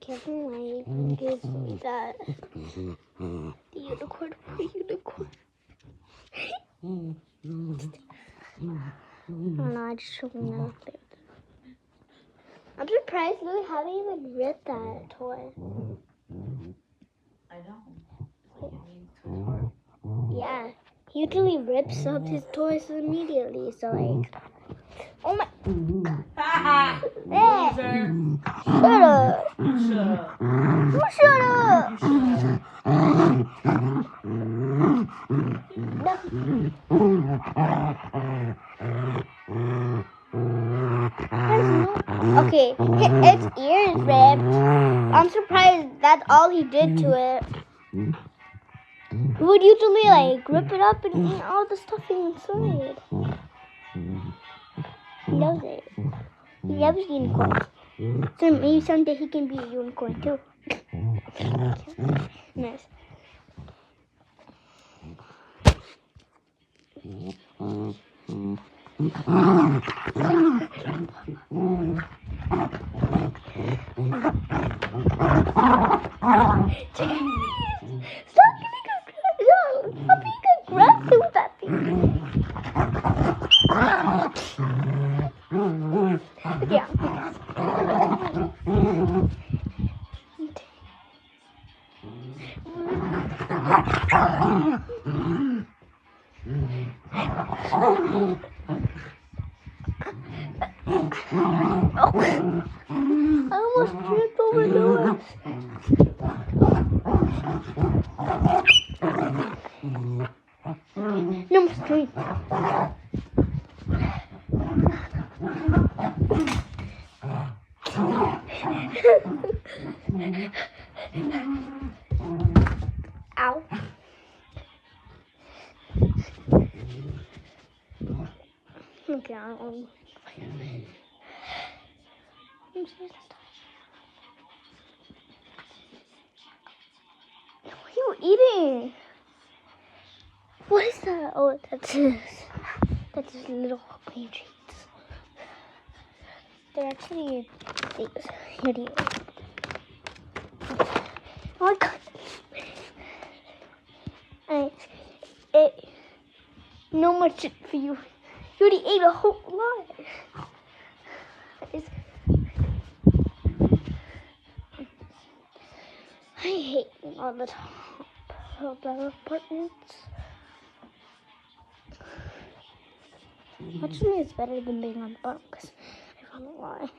Kevin Lang gives me that. The unicorn for unicorn. Oh no, I just showed him that. I'm surprised Louis haven't even read that toy. I know. Yeah, he usually rips up his toys immediately. So like, oh my! Loser. Shut up! Shut up. You shut up! Okay, its ear is ripped. I'm surprised that's all he did to it. He would usually like rip it up and eat all the stuffing inside. He loves it. He loves unicorns. So maybe someday he can be a unicorn too. Nice. Stop being aggressive with that thing. Yeah. I almost tripped over Louis. Number 3. Ow. Okay, what are you eating? What is that? Oh, that's his little green treats. They're actually these. Here they are. Oh my god. No more shit for you. You already ate a whole lot. I hate being on the top of the apartments. Actually, it's better than being on the bottom because I don't know why.